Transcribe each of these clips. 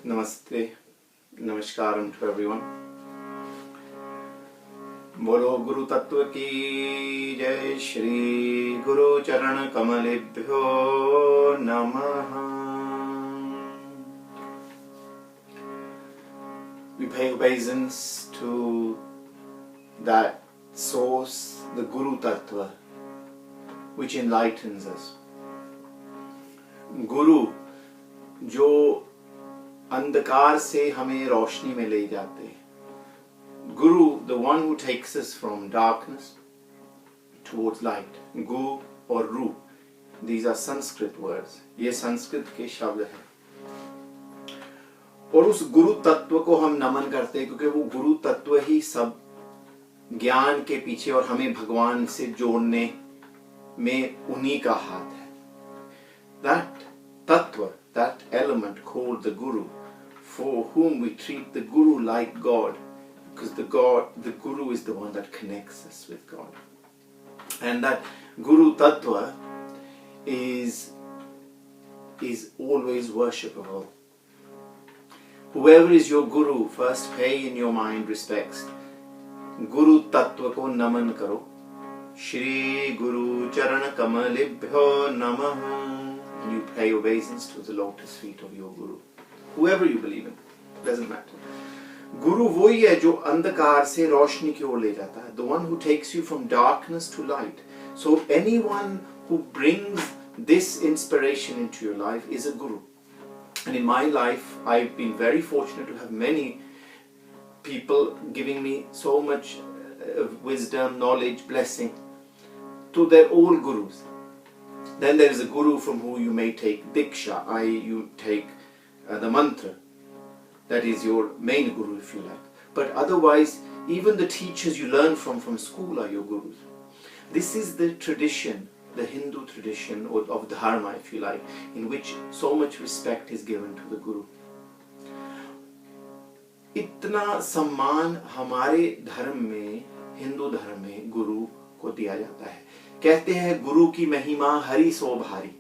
Namaste, Namaskaram to everyone. बोलो गुरु तत्व की जय. श्री गुरु चरण कमलेभ्यो नमः. We pay obeisance to that source, the Guru Tattva, which enlightens us. गुरु जो अंधकार से हमें रोशनी में ले जाते हैं. Guru, the one who takes us from darkness towards light. Gu or Ru. These are Sanskrit words. ये संस्कृत के शब्द हैं. और उस गुरु तत्व को हम नमन करते हैं क्योंकि वो गुरु तत्व ही सब ज्ञान के पीछे और हमें भगवान से जोड़ने में उन्हीं का हाथ है. That tattva, that element called the Guru, for whom we treat the Guru like God, because the Guru is the one that connects us with God. And that Guru Tattva is always worshipable. Whoever is your Guru, first pay in your mind respects. Guru Tattva ko naman karo. Shri Guru Charan Kamalibhyo Namah. And you pay obeisance to the lotus feet of your Guru. Whoever you believe in, doesn't matter. गुरु वही है जो अंधकार से रोशनी की ओर ले जाता है. The one who takes you from darkness to light. So anyone who brings this inspiration into your life is a guru. And in my life, I've been very fortunate to have many people giving me so much wisdom, knowledge, blessing. So they're all gurus. Then there is a guru from who you may take diksha, i.e. you take the mantra. That is your main guru, if you like. But otherwise, even the teachers you learn from school are your gurus. This is the tradition, the Hindu tradition of dharma, if you like, in which so much respect is given to the guru. इतना सम्मान हमारे धर्म में, हिंदू धर्म में गुरु को दिया जाता है. कहते हैं गुरु की महिमा हरि सो भारी.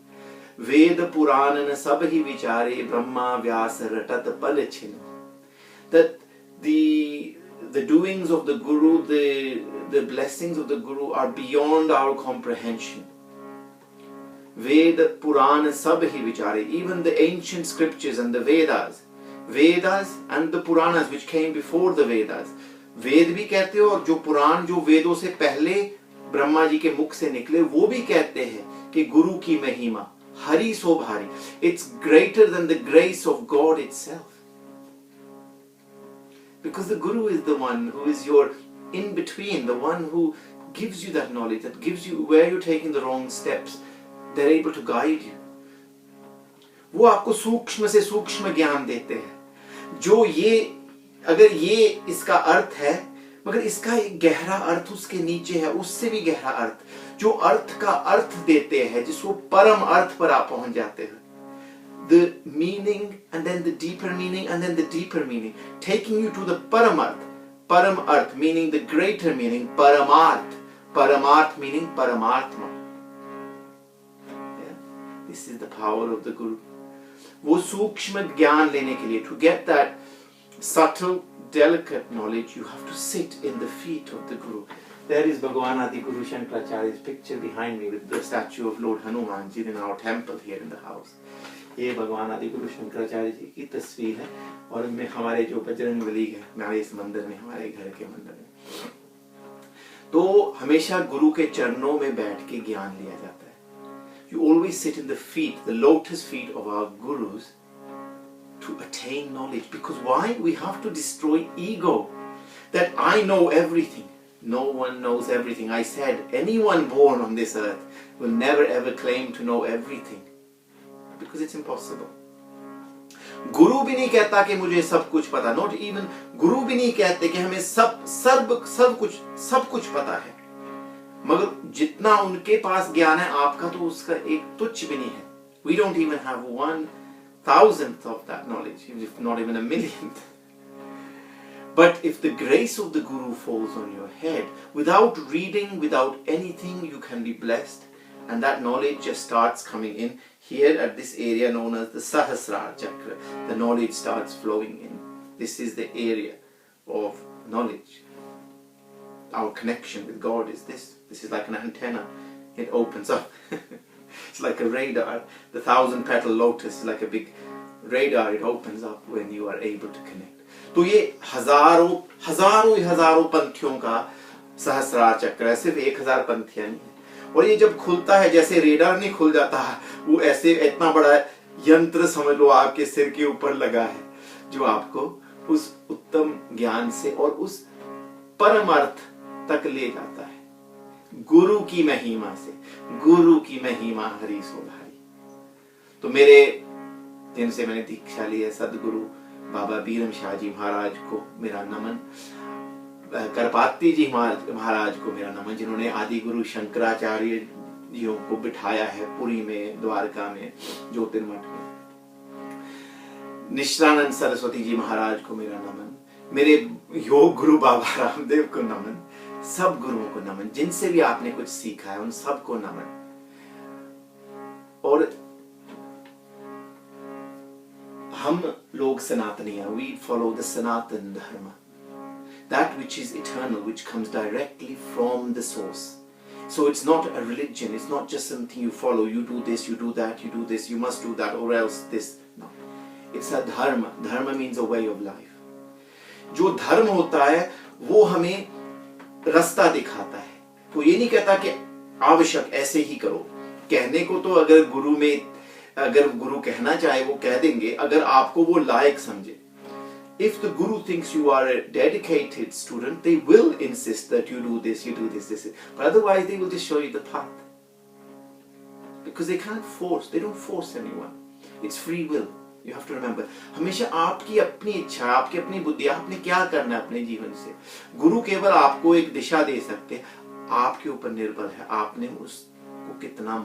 वेद पुराण न सब ही विचारे ब्रह्मा व्यास रटत पल छिन. That the doings of the Guru, the blessings of the Guru are beyond our comprehension. Ved Puran sab hi vichare. Even the ancient scriptures and the Vedas and the Puranas which came before the Vedas. Ved भी कहते हो और जो पुराण जो वेदों से पहले ब्रह्मा जी के मुख से निकले वो भी कहते हैं कि गुरु की महिमा Hari so bhari. It's greater than the grace of God itself. Because the Guru is the one who is your in-between, the one who gives you that knowledge, that gives you where you're taking the wrong steps. They're able to guide you. वो आपको सूक्ष्म से सूक्ष्म ज्ञान देते हैं. जो ये, अगर ये इसका अर्थ है, मगर इसका एक गहरा अर्थ उसके नीचे है, उससे भी गहरा अर्थ. जो अर्थ का अर्थ देते हैं, जिसको परम अर्थ पर आप पहुंच जाते हैं. The meaning and then the deeper meaning and then the deeper meaning, taking you to the paramarth. Paramarth meaning the greater meaning, paramarth. Paramarth meaning paramartma. Yeah? This is the power of the Guru. वो सूक्ष्म ज्ञान लेने के लिए, to get that subtle, delicate knowledge, you have to sit in the feet of the Guru. There is Bhagwan Adi Guru Shankaracharya's picture behind me with the statue of Lord Hanumanji in our temple here in the house. ये भगवान आदि गुरु शंकराचार्य जी की तस्वीर है और में हमारे जो बजरंगबली है हमारे इस मंदिर में, हमारे घर के मंदिर में. तो हमेशा गुरु के चरणों में बैठ के ज्ञान लिया जाता है. You always sit in the feet, the lotus feet of our gurus to attain knowledge. Because why? We have to destroy ego. That I know everything. No one knows everything. I said anyone born on this earth will never ever claim to know everything. Because it's impossible. गुरु भी नहीं कहता कि मुझे सब कुछ पता. Not even गुरु भी नहीं कहते कि हमें सब कुछ पता है. मगर जितना उनके पास ज्ञान है आपका तो उसका एक तुच्छ भी नहीं है. We don't even have 1,000th of that knowledge, if not even a millionth. But if the grace of the Guru falls on your head, without reading, without anything, you can be blessed. And that knowledge just starts coming in. Here at this area known as the Sahasrara Chakra, the knowledge starts flowing in. This is the area of knowledge. Our connection with God is this. This is like an antenna. It opens up. It's like a radar. The 1,000-petal lotus is like a big radar. It opens up when you are able to connect. तो ये हजारों पंथियों का सहस्रार चक्र है, सिर्फ 1000 पंथियां नहीं है। और ये जब खुलता है, जैसे रेडार नहीं खुल जाता, वो ऐसे इतना बड़ा यंत्र समझ लो आपके सिर के ऊपर लगा है, जो आपको उस उत्तम ज्ञान से और उस परमार्थ तक ले जाता है। गुरु की महिमा से, गुरु की महिमा हरि सो भारी। तो मेरे जिनसे मैंने दीक्षा ली है, सदगुरु बाबा बीरम शाह जी महाराज को मेरा नमन, करपाती जी महाराज को मेरा नमन, जिन्होंने आदि गुरु शंकराचार्य जियों को बिठाया है पुरी में, द्वारका में, ज्योतिर्मठ में। निश्चलानंद सरस्वती जी महाराज को मेरा नमन, मेरे योग गुरु बाबा रामदेव को नमन, सब गुरुओं को नमन, जिनसे भी आपने कुछ सीखा है उन सबको नमन। और हम लोग सनातनी हैं, we follow the Sanatan Dharma, that which is eternal, which comes directly from the source. So it's not a religion, it's not just something you follow, you do this, you do that, you do this, you must do that, or else this. No, it's a dharma. Dharma means a way of life. जो धर्म होता है वो हमें रास्ता दिखाता है। तो ये नहीं कहता कि आवश्यक ऐसे ही करो। कहने को तो अगर गुरु कहना चाहे वो कह देंगे, अगर आपको वो लायक समझे। If the guru thinks you are a dedicated student, they will insist that you do this, you do this, this. But otherwise they will just show you the path. Because they can't force, they don't force anyone. It's free will. You have to remember. हमेशा आपकी अपनी इच्छा, आपकी अपनी बुद्धि, आपने क्या करना है अपने जीवन से। गुरु केवल आपको एक दिशा दे सकते हैं, आपके ऊपर निर्भर है आपने उसको कितना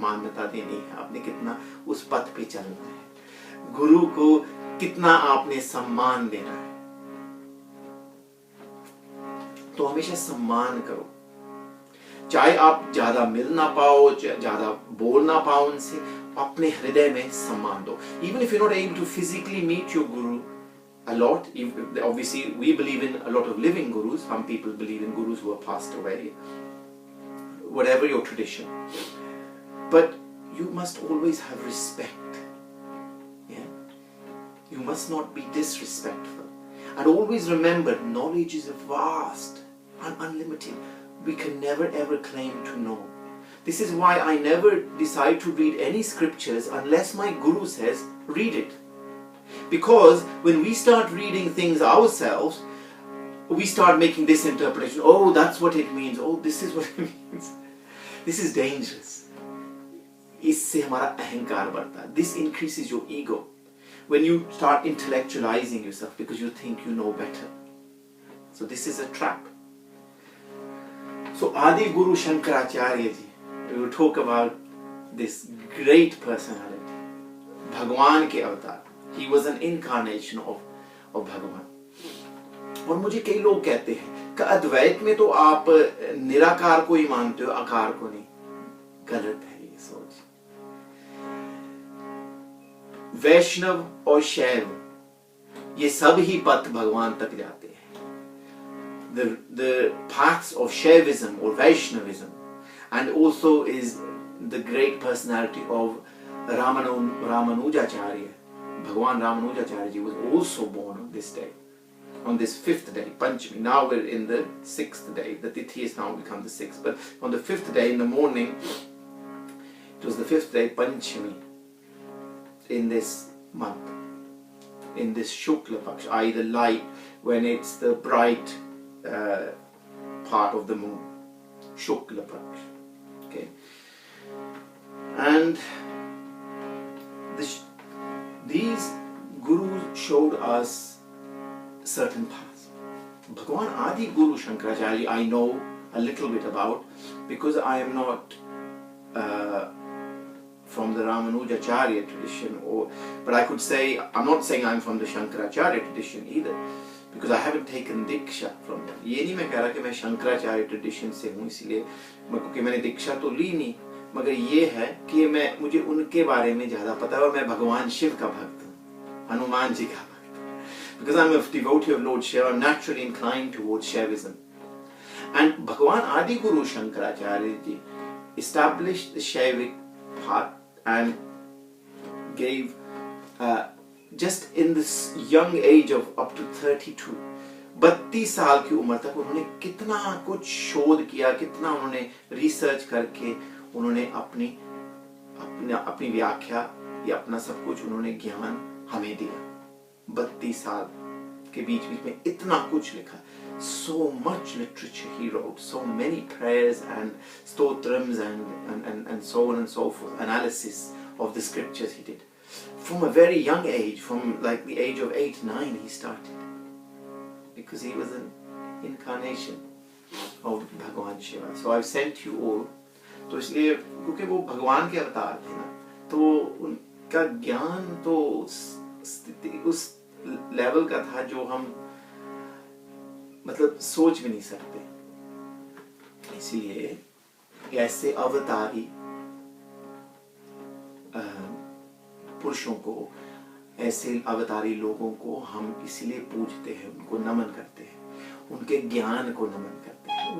मान्यता देनी है, आपने कितना उस पथ पे चलना है, गुरु को कितना आपने सम्मान देना है। तो हमेशा सम्मान करो, चाहे आप ज्यादा मिल ना पाओ, ज्यादा बोल ना पाओ उनसे, अपने हृदय में सम्मान दो। Even if you're not able to physically meet your guru a lot, obviously we believe in a lot of living gurus. Some people believe in gurus who have passed away, whatever your tradition. But you must always have respect. Yeah? You must not be disrespectful. And always remember, knowledge is vast and unlimited. We can never ever claim to know. This is why I never decide to read any scriptures unless my guru says, read it. Because when we start reading things ourselves, we start making this interpretation. Oh, that's what it means. Oh, this is what it means. This is dangerous. इससे हमारा अहंकार बढ़ता है. This increases your ego. When you start intellectualizing yourself because you think you know better. So this is a trap. So Adi Guru Shankaracharya ji, we will talk about this great personality, भगवान के अवतार. He was an incarnation of भगवान. और मुझे कई लोग कहते हैं कि अद्वैत में तो आप निराकार को ही मानते हो, आकार को नहीं. गलत है ये सोच. वैष्णव और शैव ये सब ही पथ भगवान तक जाते हैं. The paths of Shaivism or Vaishnavism, and also is the great personality of Ramanujacharya. Bhagwan Ramanujacharya ji was also born on this day, on this 5th day, Panchami. Now we're in the 6th day. The Tithi has now become the 6th. But on the 5th day in the morning, it was the 5th day, Panchami, in this month, in this Shukla Paksh, i.e. the light, when it's the bright part of the moon, Shukla Paksh. Okay, and these gurus showed us certain paths. Bhagwan Adi Guru Shankaracharya I know a little bit about, because I am not from the Ramanujacharya tradition, but I could say, I'm not saying I'm from the Shankaracharya tradition either, because I haven't taken diksha from them. ये नहीं मैं कह रहा कि मैं Shankaracharya tradition से हूँ, इसलिए क्योंकि मैंने दीक्षा तो ली नहीं, मगर ये है कि मुझे उनके बारे में ज्यादा पता है और मैं भगवान शिव का भक्त हूँ, हनुमान जी का भक्त। Because I'm a devotee of Lord Shiva, I'm naturally inclined towards Shaivism. And Bhagwan Adi Guru Shankaracharya ji established the Shaivic path and gave just in this young age of up to 32, 32 साल की उम्र तक उन्होंने कितना कुछ शोध किया, कितना उन्होंने रिसर्च करके उन्होंने अपनी व्याख्या या अपना सब कुछ उन्होंने ज्ञान हमें दिया। 32 साल के बीच में इतना कुछ लिखा। So much literature he wrote, so many prayers and stotrams and so on and so forth, analysis of the scriptures he did. From a very young age, from like the age of 8, 9 he started. Because he was an incarnation of Bhagwan Shiva. So I've sent you all. तो इसलिए क्योंकि वो भगवान के अवतार थे ना, तो उनका ज्ञान तो उस लेवल का था जो हम मतलब सोच भी नहीं सकते। इसलिए ऐसे अवतारी पुरुषों को, ऐसे अवतारी लोगों को हम इसलिए पूजते हैं, उनको नमन करते हैं, उनके ज्ञान को नमन करते हैं।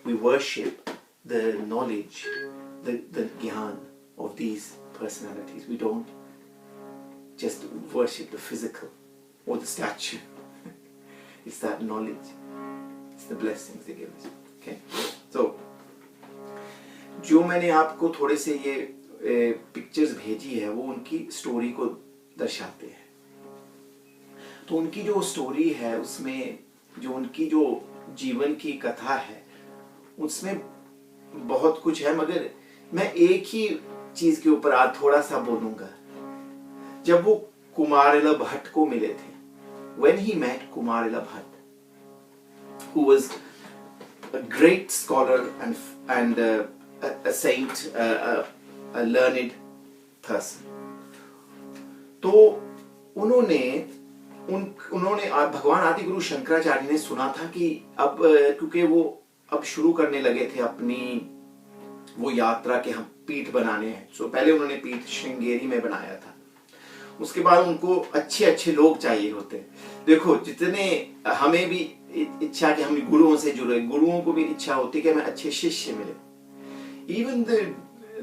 We worship the knowledge, the ज्ञान of these personalities. We don't just worship the physical or the statue. It's that knowledge. It's the blessings they give us. Okay? So, जो मैंने आपको थोड़े से ये पिक्चर्स भेजी है वो उनकी स्टोरी को दर्शाते हैं। तो उनकी जो स्टोरी है उसमें जो उनकी जो जीवन की कथा है उसमें बहुत कुछ है, मगर मैं एक ही चीज के ऊपर आज थोड़ा सा बोलूंगा। जब वो कुमारिला भट्ट को मिले थे, when he met Kumarila Bhatt, who was a great scholar and a saint, a learned person, तो उन्होंने भगवान आदि गुरु शंकराचार्य ने सुना था कि अब क्योंकि वो अब शुरू करने लगे थे अपनी वो यात्रा के हम पीठ बनाने हैं। सो पहले उन्होंने पीठ श्रृंगेरी में बनाया था, उसके बाद उनको अच्छे लोग चाहिए होते। देखो जितने हमें भी इच्छा कि हम गुरुओं से जुड़े, गुरुओं को भी इच्छा होती कि हमें अच्छे शिष्य मिले। Even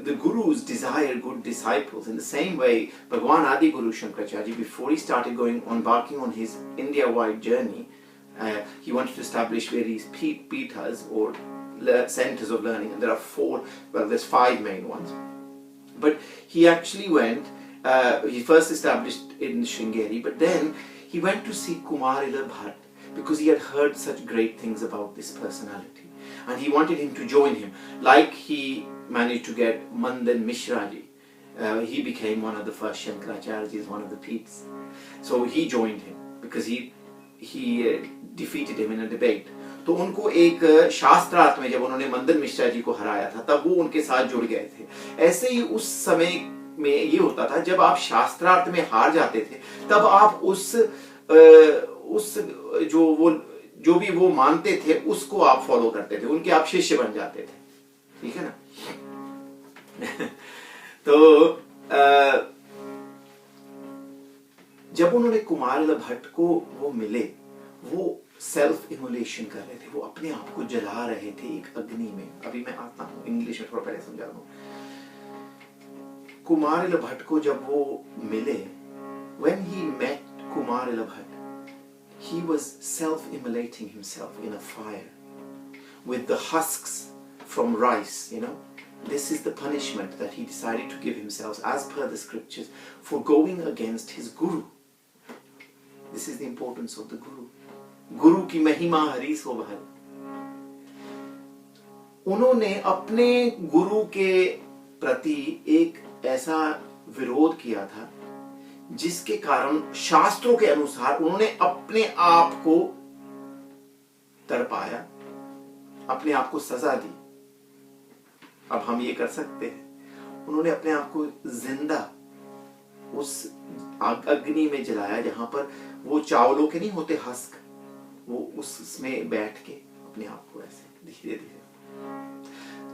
the gurus desire good disciples. In the same way, Bhagwan Adi Guru Shankaracharya, before he started embarking on his India-wide journey, he wanted to establish various pithas or centers of learning, and there are there's 5 main ones. But he actually went. He first established in Sringeri, but then he went to see Kumarila Bhatt because he had heard such great things about this personality, and he wanted him to join him. Like he managed to get Mandan Mishra ji. He became one of the first Shankaracharya, one of the Peeths. So he joined him because he defeated him in a debate. तो उनको एक शास्त्रार्थ में जब उन्होंने मंदन मिश्रा जी को हराया था तब वो उनके साथ जुड़ गए थे। ऐसे ही उस समय में ये होता था, जब आप शास्त्रार्थ में हार जाते थे तब आप उस जो भी वो मानते थे उसको आप फॉलो करते थे, उनके आप शिष्य बन जाते थे। ठीक है ना? तो जब उन्होंने कुमारिला भट्ट को वो मिले, वो सेल्फ इमोलेशन कर रहे थे, वो अपने आप को जला रहे थे एक अग्नि में। अभी मैं आता हूँ, इंग्लिश में थोड़ा पहले समझा दूं। कुमारिला भट्ट को जब वो मिले, when he met Kumarila Bhatt, he was self-immolating himself in a fire with the husks from rice, you know. This is the punishment that he decided to give himself as per the scriptures for going against his guru. This is the importance of the guru. गुरु की महिमा हरि सो भल। उन्होंने अपने गुरु के प्रति एक ऐसा विरोध किया था जिसके कारण शास्त्रों के अनुसार उन्होंने अपने आप को तड़पाया, अपने आप को सजा दी। अब हम ये कर सकते हैं। उन्होंने अपने आप को जिंदा उस अग्नि में जलाया जहां पर वो चावलों के नहीं होते हस्क, वो उसमें बैठ के अपने आप को ऐसे धीरे धीरे।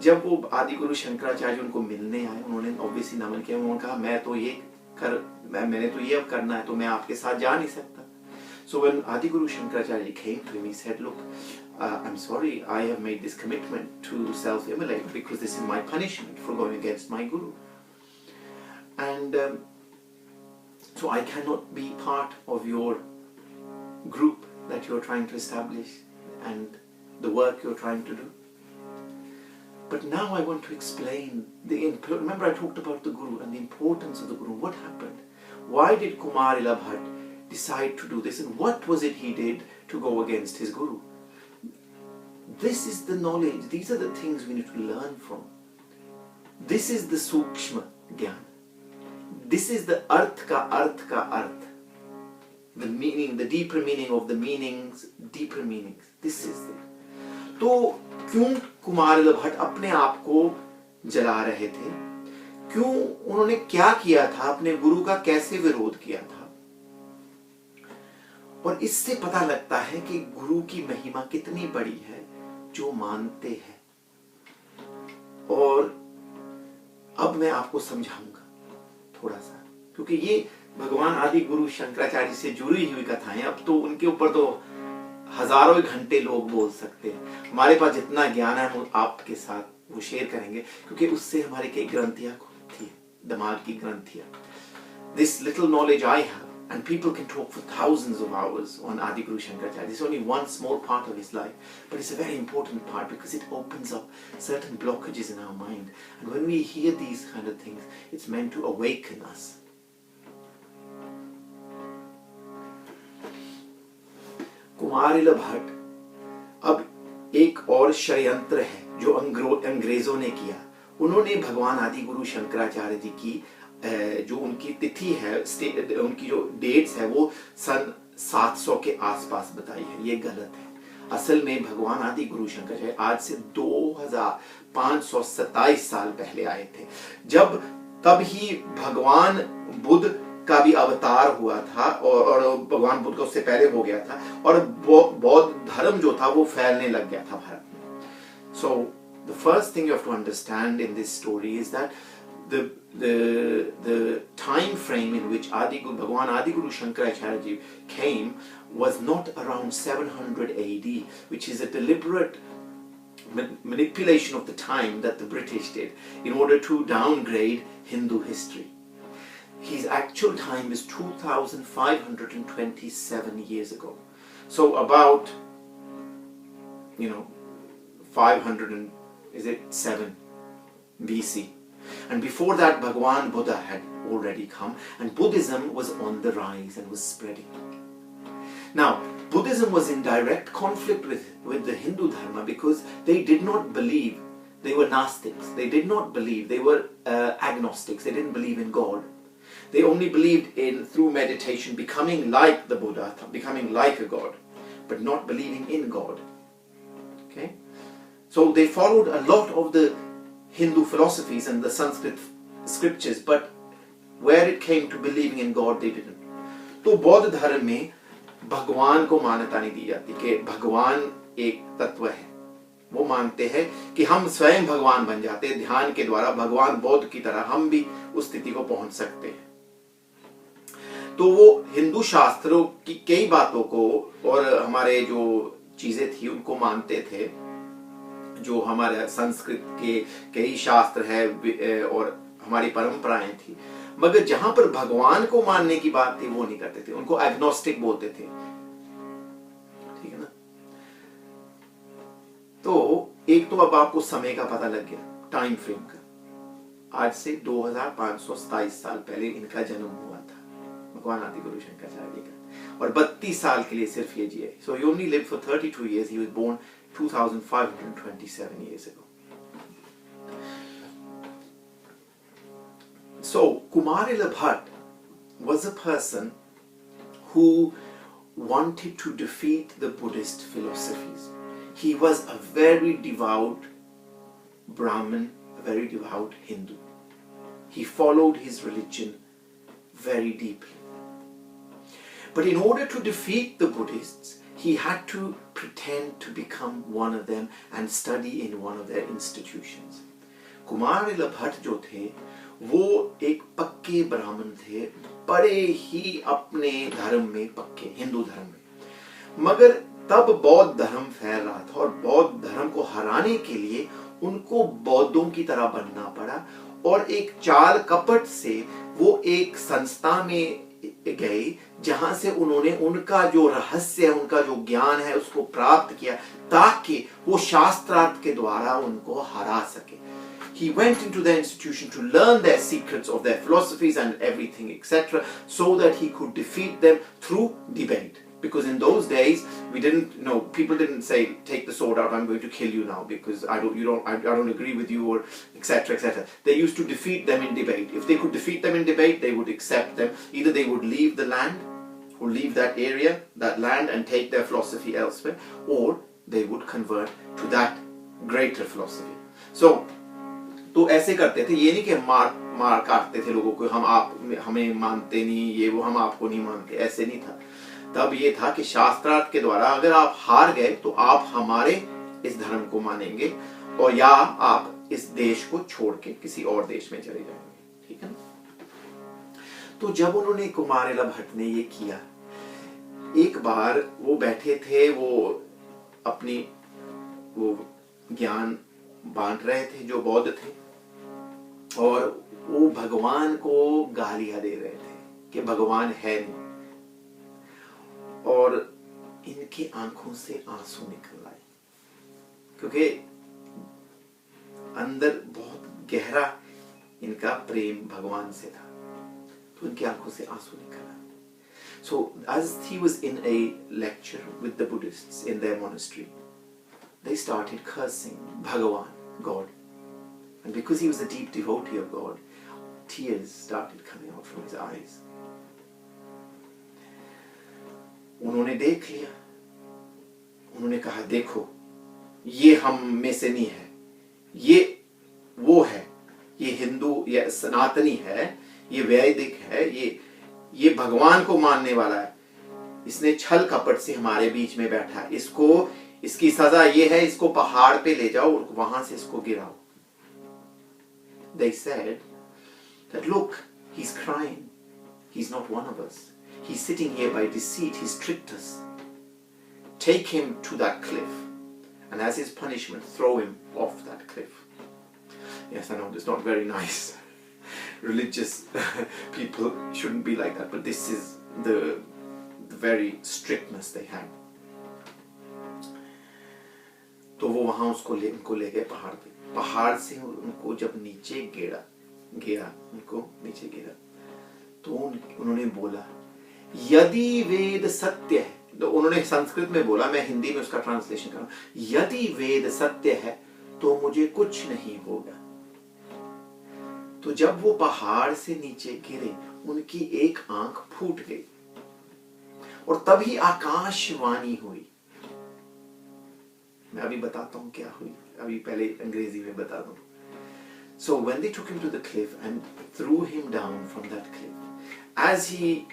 जब वो आदि गुरु शंकराचार्य उनको मिलने आए, उन्होंने ऑब्वियसली नमन किया, उन्होंने कहा मैंने तो ये अब करना है, तो मैं आपके साथ जा नहीं सकता. So when Adi Guru Shankaracharya came to him, he said, look, I'm sorry, I have made this commitment to self-immolate because this is my punishment for going against my Guru. And so I cannot be part of your group that you're trying to establish and the work you're trying to do. But now I want to explain remember I talked about the Guru and the importance of the Guru. What happened? Why did Kumarila Bhatt decide to do this, and what was it he did to go against his Guru? This is the knowledge, these are the things we need to learn from. This is the Sukshma Gyan. This is the Arth ka Arth. The meaning, the deeper meaning of the meanings, deeper meanings. This is it. तो क्यों कुमारिल भट्ट अपने आप को जला रहे थे? क्यों उन्होंने क्या किया था? अपने गुरु का कैसे विरोध किया था? और इससे पता लगता है कि गुरु की महिमा कितनी बड़ी है जो मानते हैं. और अब मैं आपको समझाऊंगा थोड़ा सा, क्योंकि ये भगवान आदि गुरु शंकराचार्य से जुड़ी हुई कथाएं, अब तो उनके ऊपर तो हजारों घंटे लोग बोल सकते हैं. हमारे पास जितना ज्ञान है हम आपके साथ वो शेयर करेंगे, क्योंकि उससे हमारे कई ग्रंथियां खुलती है, दिमाग की ग्रंथियां. This little knowledge I have, and people can talk for thousands of hours on Adi Guru Shankaracharya. This is only one small part of his life, but it's a very important part because it opens up certain blockages in our mind. And when we hear these kind of things, it's meant to awaken us. Kumarila Bhatt, अब एक और षड्यंत्र है जो अंग्रेजों ने किया. उन्होंने भगवान आदि गुरु शंकराचार्य जी की जो उनकी तिथि है, उनकी जो डेट्स है वो सन 700 के आसपास बताई है. ये गलत है. असल में भगवान आदि गुरु शंकराचार्य आज से 2527 साल पहले आए थे, जब तब ही भगवान बुद्ध का भी अवतार हुआ था, और भगवान बुद्ध का उससे पहले हो गया था, और बौद्ध धर्म जो था वो फैलने लग गया था भारत में. So the first thing you have to understand in this story is that the time frame in which Bhagwan Adi Guru Shankaracharya ji came was not around 700 AD, which is a deliberate manipulation of the time that the British did in order to downgrade Hindu history. His actual time is 2527 years ago. So about 507 BC. And before that, Bhagwan Buddha had already come, and Buddhism was on the rise and was spreading. Now, Buddhism was in direct conflict with the Hindu Dharma because they did not believe. They were Gnostics. They did not believe. They were agnostics. They didn't believe in God. They only believed in, through meditation, becoming like the Buddha, becoming like a God, but not believing in God. Okay? So they followed a lot of the Hindu philosophies and the Sanskrit scriptures, but where it came to believing in God, they didn't. तो बौद्ध धर्म में भगवान को मान्यता नहीं दी जाती कि भगवान एक तत्व है. वो मानते हैं कि हम स्वयं भगवान बन जाते हैं ध्यान के द्वारा. भगवान बौद्ध की तरह हम भी उस स्थिति को पहुंच सकते हैं. तो वो हिंदू शास्त्रों की कई बातों को और हमारे जो चीजें थी उनको मानते थे, जो हमारे संस्कृत के कई शास्त्र है और हमारी परंपराएं थी, मगर जहां पर भगवान को मानने की बात थी वो नहीं करते थे. उनको एग्नोस्टिक बोलते थे. ठीक है ना? तो एक तो अब आपको समय का पता लग गया, टाइम फ्रेम का. आज से 2527 साल पहले इनका जन्म हुआ था, भगवान आदि गुरु शंकराचार्य का, और 32 साल के लिए सिर्फ ये जिए. So he only lived for 32 years. He was born 2527 years ago. So Kumarila Bhatt was a person who wanted to defeat the Buddhist philosophies. He was a very devout Brahmin, a very devout Hindu. He followed his religion very deeply. But in order to defeat the Buddhists, he had to pretend to become one of them and study in one of their institutions. कुमारिला Bhatt जो थे वो एक पक्के ब्राह्मण थे, बड़े ही अपने धर्म में पक्के, हिंदू धर्म में। मगर तब बौद्ध धर्म फैल रहा था और बौद्ध धर्म को हराने के लिए उनको बौद्धों की तरह बनना पड़ा, और एक चाल कपट से वो एक संस्था में गए जहां से उन्होंने उनका जो रहस्य है, उनका जो ज्ञान है उसको प्राप्त किया, ताकि वो शास्त्रार्थ के द्वारा उनको हरा सके। He went into their institution to learn their secrets of their philosophies and everything, etc., so that he could defeat them through debate. Because in those days, we didn't, people didn't say, take the sword out, I'm going to kill you now because I don't agree with you, or etc., etc. They used to defeat them in debate. If they could defeat them in debate, they would accept them. Either they would leave the land, or leave that area, that land, and take their philosophy elsewhere, or they would convert to that greater philosophy. So, तो ऐसे करते थे, ये नहीं कि मार काटते थे लोगों को, हमें मानते नहीं, ये वो, हम आपको नहीं मानते, ऐसे नहीं था। तब ये था कि शास्त्रार्थ के द्वारा अगर आप हार गए तो आप हमारे इस धर्म को मानेंगे, और या आप इस देश को छोड़ के किसी और देश में चले जाएंगे, ठीक है ना। तो जब उन्होंने कुमारिला भट्ट ने ये किया, एक बार वो बैठे थे, वो अपनी वो ज्ञान बांट रहे थे जो बौद्ध थे, और वो भगवान को गालियां दे रहे थे कि भगवान है नहीं, और इनकी आंखों से आंसू निकल आए, क्योंकि अंदर बहुत गहरा इनका प्रेम भगवान से था, तो इनकी आंखों से आंसू निकल आए। So as he was in a lecture with the Buddhists in their monastery, they started cursing Bhagavan, God. And because he was a deep devotee of God, tears started coming out from his eyes. उन्होंने देख लिया, उन्होंने कहा, देखो ये हम में से नहीं है, ये वो है, ये हिंदू या सनातनी है, ये वैदिक है, ये भगवान को मानने वाला है, इसने छल कपट से हमारे बीच में बैठा है, इसकी सजा ये है, इसको पहाड़ पे ले जाओ और वहां से इसको गिराओ। They said that look, he's crying, he's not one of us, he's sitting here by deceit, he's tricked us, take him to that cliff, and as his punishment throw him off that cliff. Yes, I know it's not very nice. Religious people shouldn't be like that, but this is the very strictness they had. तो वो वहां उनको ले गए पहाड़ से उनको जब नीचे गिरा तो उन्होंने बोला, यदि वेद सत्य है, तो उन्होंने संस्कृत में बोला, मैं हिंदी में उसका ट्रांसलेशन कर रहा हूं, यदि वेद सत्य है तो मुझे कुछ नहीं होगा। तो जब वो पहाड़ से नीचे गिरे, उनकी एक आंख फूट गई, और तभी आकाशवाणी हुई। मैं अभी बताता हूं क्या हुई, अभी पहले अंग्रेजी में बता दूं। So when they took him to the cliff and threw him down from that cliff, as he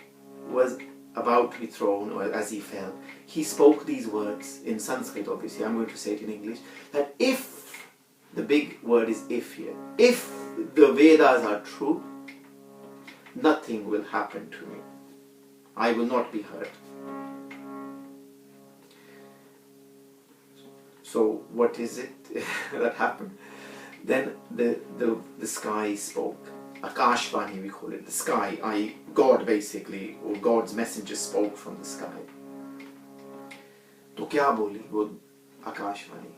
was about to be thrown, or as he fell, he spoke these words in Sanskrit, obviously, I'm going to say it in English, that if, the big word is if here, if the Vedas are true, nothing will happen to me. I will not be hurt. So what is it that happened? Then the sky spoke. Akashvani we call it. The sky, God basically, or God's messenger spoke from the sky. तो क्या बोली वो आकाशवाणी?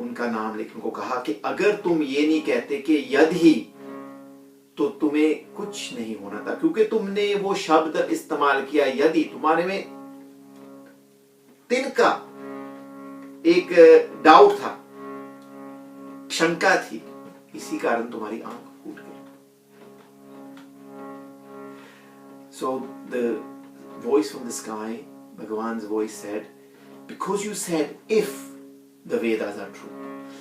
उनका नाम लेकर उनको कहा कि अगर तुम ये नहीं कहते कि यदि, तो तुम्हें कुछ नहीं होना था, क्योंकि तुमने वो शब्द इस्तेमाल किया यदि, तुम्हारे में तिनका एक डाउट था, शंका थी, इसी कारण तुम्हारी आंख फूट गई। So the voice from the sky, Bhagavan's voice said, because you said if the Vedas are true,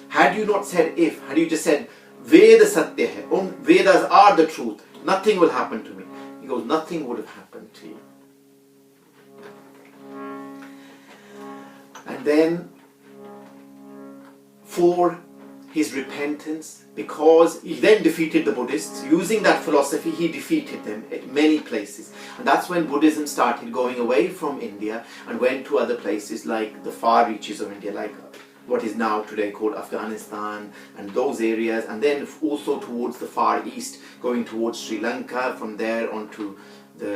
had you not said if, had you just said Veda Satya hai, Vedas are the truth, nothing will happen to me. He goes, nothing would have happened to you. then for his repentance, because he then defeated the Buddhists. Using that philosophy, he defeated them at many places. And that's when Buddhism started going away from India and went to other places like the far reaches of India, like what is now today called Afghanistan and those areas, and then also towards the far east, going towards Sri Lanka, from there on to the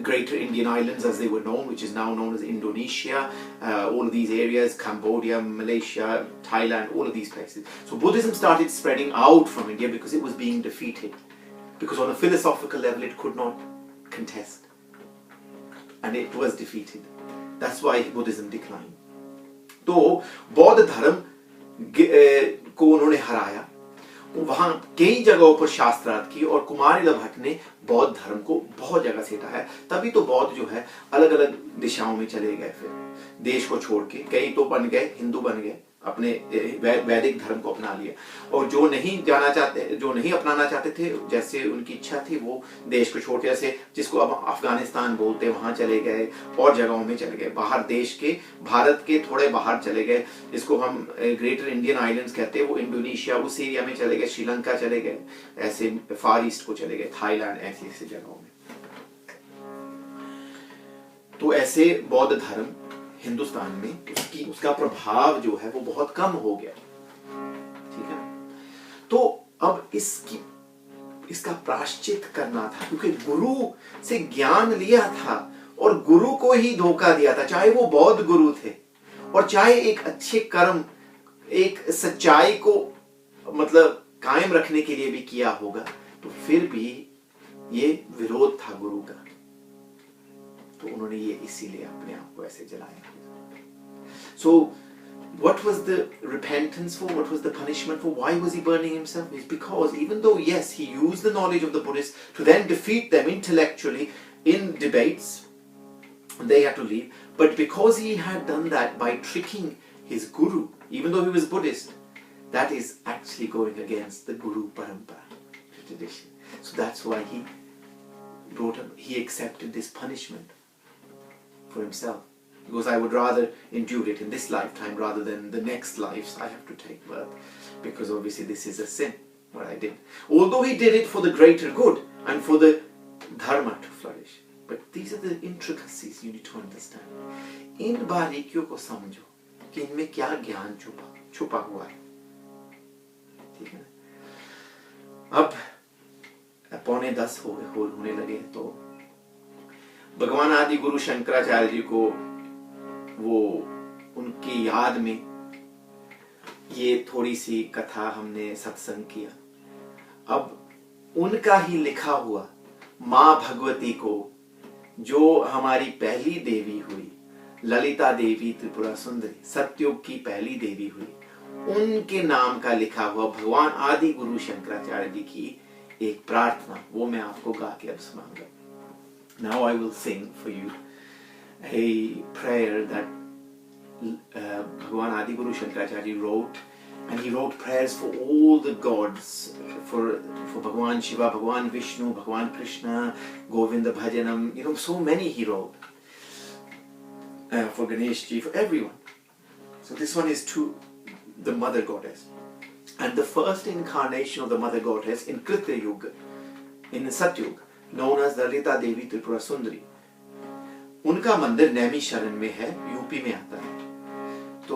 Greater Indian Islands as they were known, which is now known as Indonesia, all of these areas, Cambodia, Malaysia, Thailand, all of these places. So Buddhism started spreading out from India because it was being defeated, because on a philosophical level it could not contest, and it was defeated. That's why Buddhism declined. तो बौद्ध धर्म को उन्होंने हराया, वहां कई जगहों पर शास्त्रार्थ की, और कुमारिल भट्ट ने बौद्ध धर्म को बहुत जगह से हटाया। तभी तो बौद्ध जो है अलग अलग दिशाओं में चले गए, फिर देश को छोड़ के कई तो बन गए, हिंदू बन गए, अपने वैदिक धर्म को अपना लिया, और जो नहीं जाना चाहते, जो नहीं अपनाना चाहते थे, जैसे उनकी इच्छा थी, वो देश को छोड़ के, जैसे जिसको अब अफगानिस्तान बोलते, वहां चले गए, और जगहों में चले गए, बाहर देश के, भारत के थोड़े बाहर चले गए, जिसको हम ग्रेटर इंडियन आइलैंड्स कहते हैं, वो इंडोनेशिया उस एरिया में चले गए, श्रीलंका चले गए, ऐसे फार ईस्ट को चले गए, थाईलैंड, ऐसी ऐसी जगहों में। तो ऐसे बौद्ध धर्म हिंदुस्तान में उसका प्रभाव जो है वो बहुत कम हो गया, ठीक है। तो अब इसका प्रायश्चित करना था, क्योंकि गुरु से ज्ञान लिया था और गुरु को ही धोखा दिया था, चाहे वो बौद्ध गुरु थे, और चाहे एक अच्छे कर्म, एक सच्चाई को मतलब कायम रखने के लिए भी किया होगा, तो फिर भी ये विरोध था गुरु का, तो उन्होंने ये इसीलिए अपने आप को ऐसे जलाया। So what was the repentance for? What was the punishment for? Why was he burning himself? It's because even though, yes, he used the knowledge of the Buddhists to then defeat them intellectually in debates, they had to leave, but because he had done that by tricking his guru, even though he was Buddhist, that is actually going against the Guru Parampara tradition. So that's why he accepted this punishment for himself. Because I would rather endure it in this lifetime rather than the next lives I have to take birth, because obviously this is a sin, what I did. Although he did it for the greater good and for the dharma to flourish. But these are the intricacies you need to understand. इन बारीकियों को समझो कि इनमें क्या ज्ञान छुपा हुआ है, ठीक है। अब 9:45 होने लगे, तो भगवान आदि गुरु शंकराचार्य जी को वो उनकी याद में ये थोड़ी सी कथा हमने सत्संग किया। अब उनका ही लिखा हुआ माँ भगवती को, जो हमारी पहली देवी हुई, ललिता देवी त्रिपुरा सुंदरी, सतयुग की पहली देवी हुई, उनके नाम का लिखा हुआ भगवान आदि गुरु शंकराचार्य जी की एक प्रार्थना, वो मैं आपको गा के अब सुनाऊंगा। Now I will sing for you a prayer that Bhagwan Adi Guru Shankaracharya wrote, and he wrote prayers for all the gods, for Bhagwan Shiva, Bhagwan Vishnu, Bhagwan Krishna, Govinda Bhajanam, so many he wrote, for Ganesh Ji, for everyone. So this one is to the Mother Goddess, and the first incarnation of the Mother Goddess in Krita Yuga, in the Satyuga, known as Lalita Devi Tripura Sundari. उनका मंदिर नैमी शरण में है, UP में आता है। तो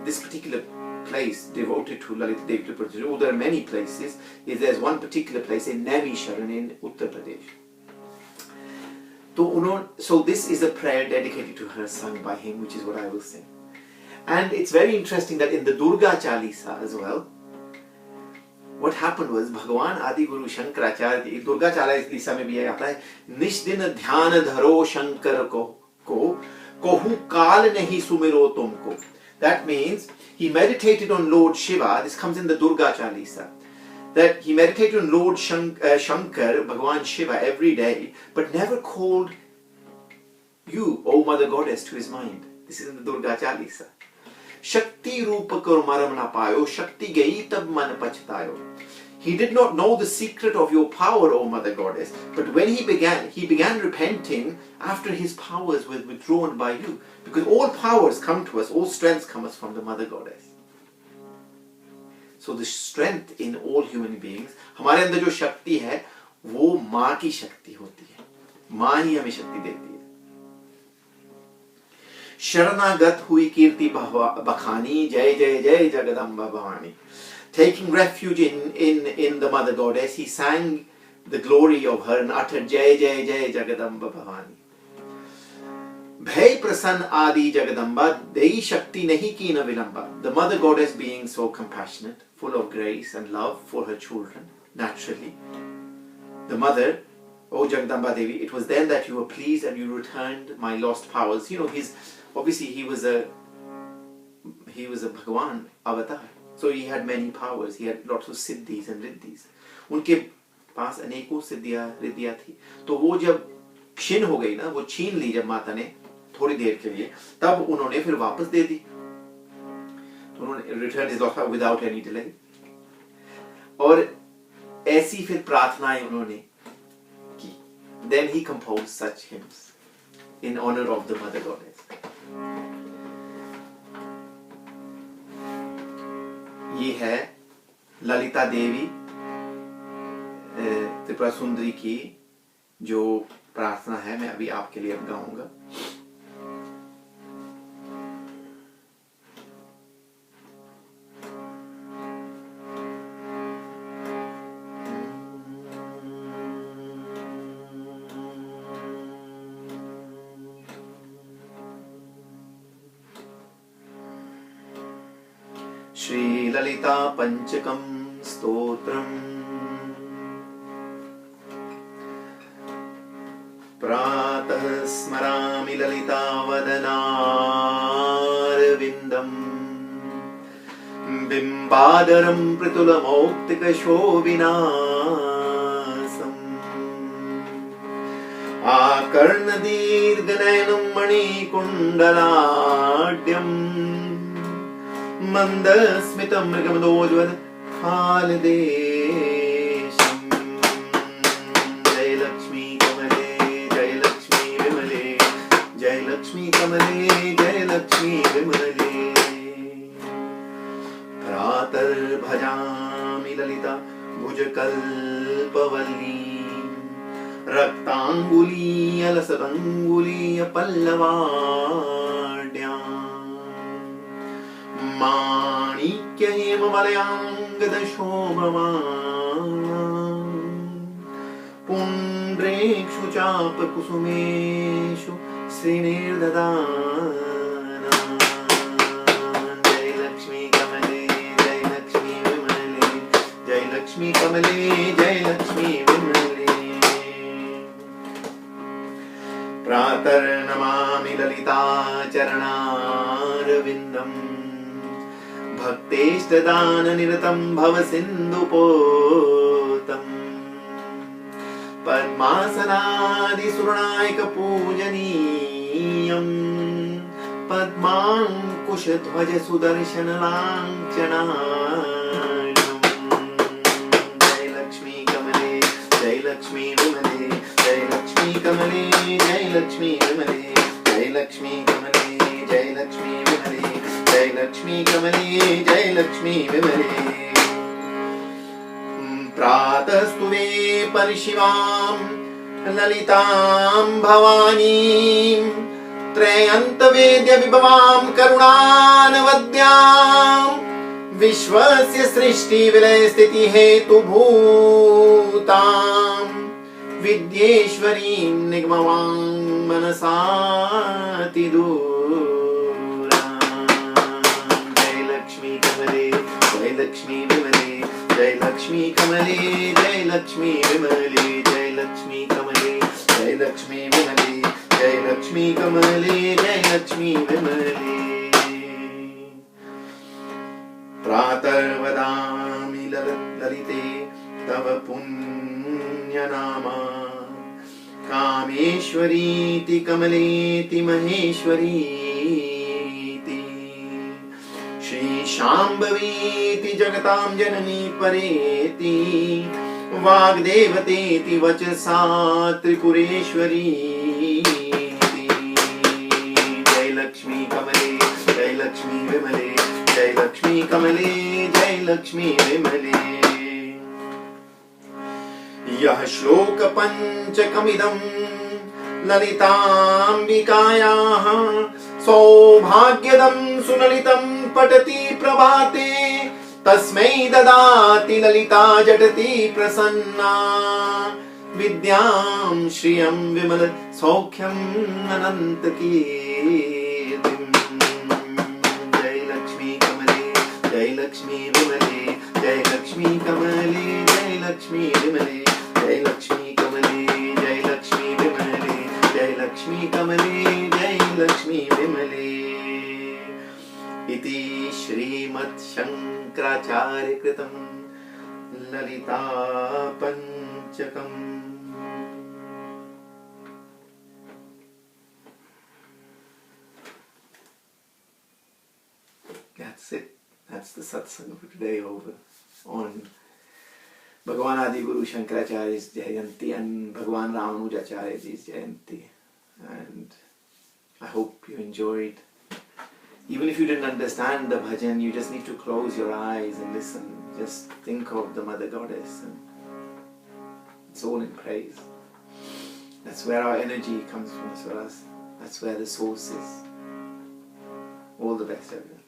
this particular place devoted to Lalita Devi Tripura Sundari, there are many places, there's one particular place in Nemi Sharan in Uttar Pradesh. So this is a prayer dedicated to her, sung by him, which is what I will sing. And it's very interesting that in the Durga Chalisa as well, what happened was Bhagwan Adi Guru Shankaracharya, Durga Chalisa में भी आता है, निष्दिन ध्यान धरो शंकर को कहूँ काल नहीं सुमिरो तुमको. That means he meditated on Lord Shiva. This comes in the Durga Chalisa. That he meditated on Lord Shankar, Bhagwan Shiva, every day, but never called you, O Mother Goddess, to his mind. This is in the Durga Chalisa. Shakti Rupa Kar Maram na payo, Shakti gayi tab man pachtayo. He did not know the secret of your power, O Mother Goddess. But when he began repenting after his powers were withdrawn by you. Because all powers come to us, all strengths come us from the Mother Goddess. So the strength in all human beings, हमारे अंदर जो शक्ति है वो माँ की शक्ति होती है. माँ ही हमें शक्ति देती है. शरणागत हुई कीर्ति बखानी, जय जय जय Jagdamba Bhavani. Taking refuge in the Mother Goddess, he sang the glory of her and uttered Jai Jai Jai Jagadamba Bhavani. Bhai Prasanna Adi Jagadamba, Dei Shakti Nahi Ki Na Vilamba. The Mother Goddess being so compassionate, full of grace and love for her children, naturally. The Mother, O Jagadamba Devi, it was then that you were pleased and you returned my lost powers. You know, obviously he was a Bhagavan avatar. So he had many powers. He had lots of siddhis and riddhis. उनके पास अनेकों सिद्धियाँ रिद्धियाँ थी. तो वो जब क्षीण हो गई ना, वो छीन ली जब माता ने थोड़ी देर के लिए, तब उन्होंने फिर वापस दे दी. तो उन्होंने returned his lost power without any delay. और ऐसी फिर प्रार्थनाएं उन्होंने की. Then he composed such hymns in honor of the Mother Goddess. ये है ललिता देवी त्रिपुरा सुंदरी की जो प्रार्थना है. मैं अभी आपके लिए अब गाऊंगा. श्री ललिता पंचकम स्तोत्रम. प्रातः स्मरामि ललिता वदनारविन्दम् बिम्बादरं पृथुलमौक्तिकशोभिनासम् आकर्णदीर्घनयनं मणिकुण्डलाढ्यम् मन्दस्मितं मृगमदोज्वल फालदेशम्. जय लक्ष्मी कमले जय लक्ष्मी विमले, जय लक्ष्मी कमले जय लक्ष्मी विमले. प्रातर्भजामि ललिता भुजकल्पवल्ली रक्ताङ्गुलीयलसदङ्गुलीय पल्लवाढ्याम् माणिक्य हेमवलयाङ्गदशोभमानम् पुण्ड्रेषु चापकुसुमेषु श्रीनिर्ददानम्. जय लक्ष्मी कमले जय लक्ष्मी विमले, जय लक्ष्मी कमले जय लक्ष्मी विमले. प्रातर्नमामि ललिता चरणारविन्दम् भक्तेष्टदाननिरतं भवसिन्धुपोतम् पद्मासनादिसुरनायकपूजनीयम् पद्माङ्कुशध्वज सुदर्शनलाञ्छनाढ्यम्. जय लक्ष्मी कमले जय लक्ष्मी विमले, जय लक्ष्मी कमले जय लक्ष्मी विमले, जय लक्ष्मी कमले जय लक्ष्मी विमले, जय लक्ष्मी कमले जय लक्ष्मी विमले. प्रातस्तुवे परशिवां ललितां भवानीं त्रयन्तवेद्य विभवां करुणानवद्यां विश्वस्य सृष्टिविलय स्थिति हेतुभूतां विद्येश्वरीं निगमवां मनसातिदूरां. जय लक्ष्मी कमले जय लक्ष्मी विमले, जय लक्ष्मी कमले जय लक्ष्मी विमले, जय लक्ष्मी कमले जय लक्ष्मी विमले, जय लक्ष्मी कमले जय लक्ष्मी विमले. प्रातर्वदामि ललिते तव पुण्यनामा कामेश्वरीति कमलेति महेश्वरीति. श्री शाम्भवीति जगतां जननी परेति वाग्देवतेति वचसा त्रिपुरेश्वरी जय लक्ष्मी कमले जय लक्ष्मी विमले जय लक्ष्मी कमले जय लक्ष्मी विमले यह श्लोक पंचकमिदं ललिताम्बिकायाः सौभाग्यदं सुललितं पठति प्रभाते तस्मै ददाति ललिता झटिति प्रसन्ना विद्यां श्रियं विमल सौख्यं अनन्तकीर्तिम् जय लक्ष्मी कमले जय लक्ष्मी विमले जय लक्ष्मी कमले जय लक्ष्मी विमले जय लक्ष्मी कमले जय लक्ष्मी विमले जय लक्ष्मी कमले जय लक्ष्मी विमले इति श्रीमद् शंकराचार्य कृतं Lalita पंचकम्. That's it. That's the satsang for today over on Bhagwan Adi Guru Shankaracharya's Jayanti and Bhagwan Ramanujacharya's Jayanti. And I hope you enjoyed. Even if you didn't understand the bhajan, you just need to close your eyes and listen. Just think of the Mother Goddess and it's all in praise. That's where our energy comes from, Swaras. That's where the source is. All the best, everyone.